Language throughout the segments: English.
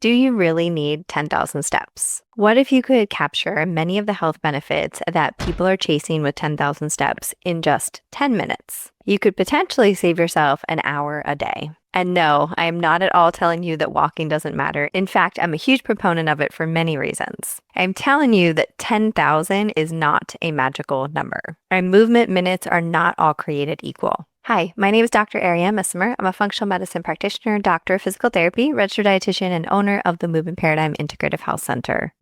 Do you really need 10,000 steps? What if you could capture many of the health benefits that people are chasing with 10,000 steps in just 10 minutes? You could potentially save yourself an hour a day. And no, I am not at all telling you that walking doesn't matter. In fact, I'm a huge proponent of it for many reasons. I'm telling you that 10,000 is not a magical number. Our movement minutes are not all created equal. Hi, my name is Dr. Arianne Missimer. I'm a functional medicine practitioner, doctor of physical therapy, registered dietitian, and owner of the Movement Paradigm Integrative Health Center.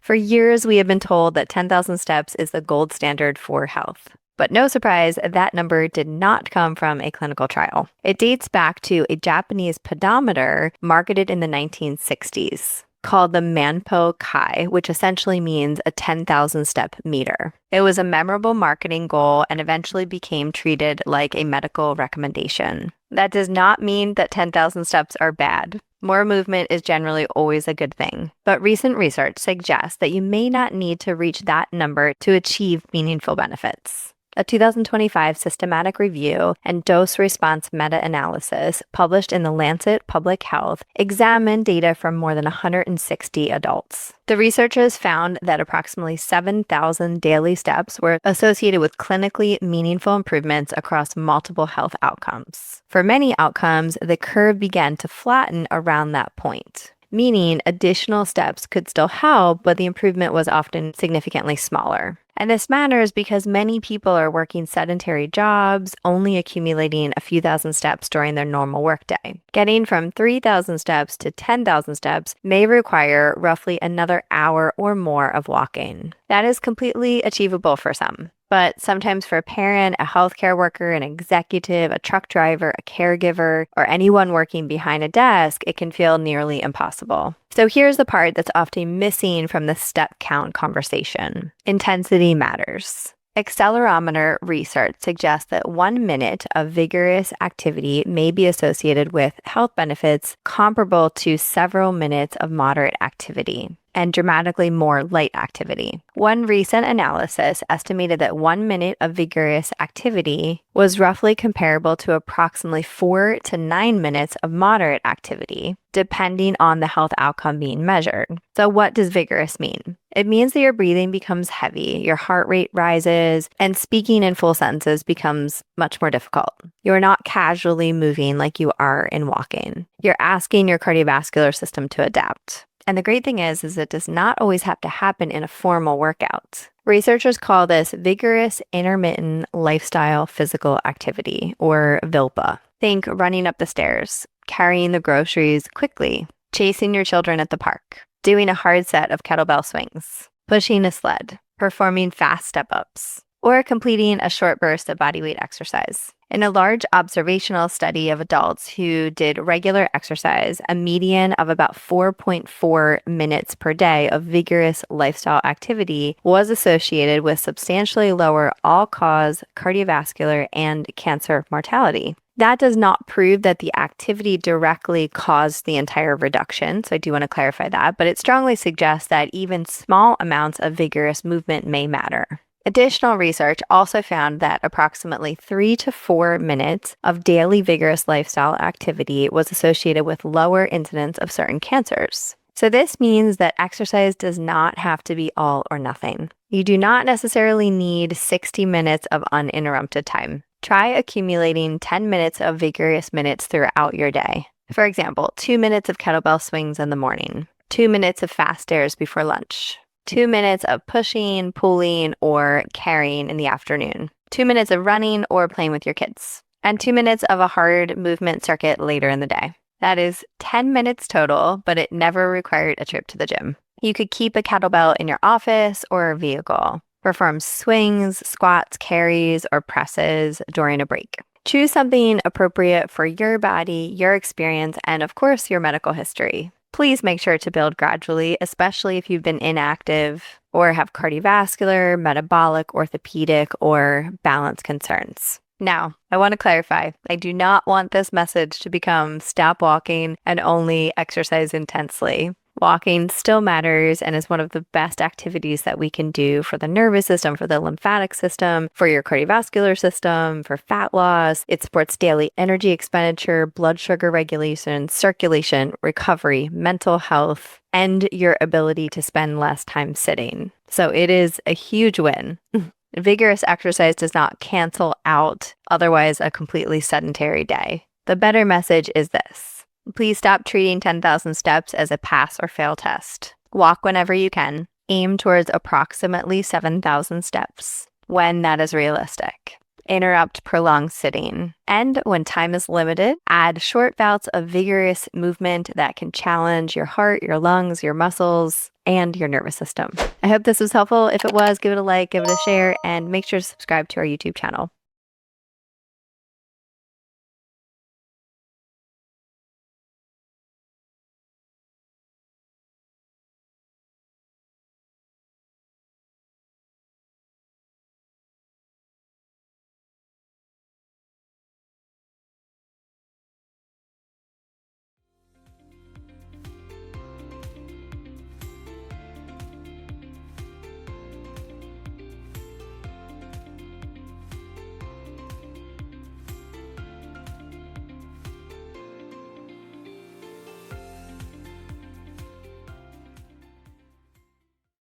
For years, we have been told that 10,000 steps is the gold standard for health. But no surprise, that number did not come from a clinical trial. It dates back to a Japanese pedometer marketed in the 1960s. Called the Manpo Kai, which essentially means a 10,000 step meter. It was a memorable marketing goal and eventually became treated like a medical recommendation. That does not mean that 10,000 steps are bad. More movement is generally always a good thing. But recent research suggests that you may not need to reach that number to achieve meaningful benefits. A 2025 systematic review and dose-response meta-analysis published in The Lancet Public Health examined data from more than 160 adults. The researchers found that approximately 7,000 daily steps were associated with clinically meaningful improvements across multiple health outcomes. For many outcomes, the curve began to flatten around that point, meaning additional steps could still help, but the improvement was often significantly smaller. And this matters because many people are working sedentary jobs, only accumulating a few thousand steps during their normal workday. Getting from 3,000 steps to 10,000 steps may require roughly another hour or more of walking. That is completely achievable for some. But sometimes for a parent, a healthcare worker, an executive, a truck driver, a caregiver, or anyone working behind a desk, it can feel nearly impossible. So here's the part that's often missing from the step count conversation. Intensity matters. Accelerometer research suggests that 1 minute of vigorous activity may be associated with health benefits comparable to several minutes of moderate activity and dramatically more light activity. One recent analysis estimated that 1 minute of vigorous activity was roughly comparable to approximately 4 to 9 minutes of moderate activity, depending on the health outcome being measured. So what does vigorous mean? It means that your breathing becomes heavy, your heart rate rises, and speaking in full sentences becomes much more difficult. You're not casually moving like you are in walking. You're asking your cardiovascular system to adapt. And the great thing is it does not always have to happen in a formal workout. Researchers call this vigorous intermittent lifestyle physical activity, or VILPA. Think running up the stairs, carrying the groceries quickly, chasing your children at the park, doing a hard set of kettlebell swings, pushing a sled, performing fast step-ups, or completing a short burst of bodyweight exercise. In a large observational study of adults who did regular exercise, a median of about 4.4 minutes per day of vigorous lifestyle activity was associated with substantially lower all-cause cardiovascular and cancer mortality. That does not prove that the activity directly caused the entire reduction, so I do want to clarify that, but it strongly suggests that even small amounts of vigorous movement may matter. Additional research also found that approximately 3 to 4 minutes of daily vigorous lifestyle activity was associated with lower incidence of certain cancers. So this means that exercise does not have to be all or nothing. You do not necessarily need 60 minutes of uninterrupted time. Try accumulating 10 minutes of vigorous minutes throughout your day. For example, 2 minutes of kettlebell swings in the morning, 2 minutes of fast stairs before lunch, 2 minutes of pushing, pulling, or carrying in the afternoon, 2 minutes of running or playing with your kids, and 2 minutes of a hard movement circuit later in the day. That is 10 minutes total, but it never required a trip to the gym. You could keep a kettlebell in your office or vehicle. Perform swings, squats, carries, or presses during a break. Choose something appropriate for your body, your experience, and of course, your medical history. Please make sure to build gradually, especially if you've been inactive or have cardiovascular, metabolic, orthopedic, or balance concerns. Now, I want to clarify, I do not want this message to become stop walking and only exercise intensely. Walking still matters and is one of the best activities that we can do for the nervous system, for the lymphatic system, for your cardiovascular system, for fat loss. It supports daily energy expenditure, blood sugar regulation, circulation, recovery, mental health, and your ability to spend less time sitting. So it is a huge win. Vigorous exercise does not cancel out otherwise a completely sedentary day. The better message is this. Please stop treating 10,000 steps as a pass or fail test. Walk whenever you can. Aim towards approximately 7,000 steps when that is realistic. Interrupt prolonged sitting. And when time is limited, add short bouts of vigorous movement that can challenge your heart, your lungs, your muscles, and your nervous system. I hope this was helpful. If it was, give it a like, give it a share, and make sure to subscribe to our YouTube channel.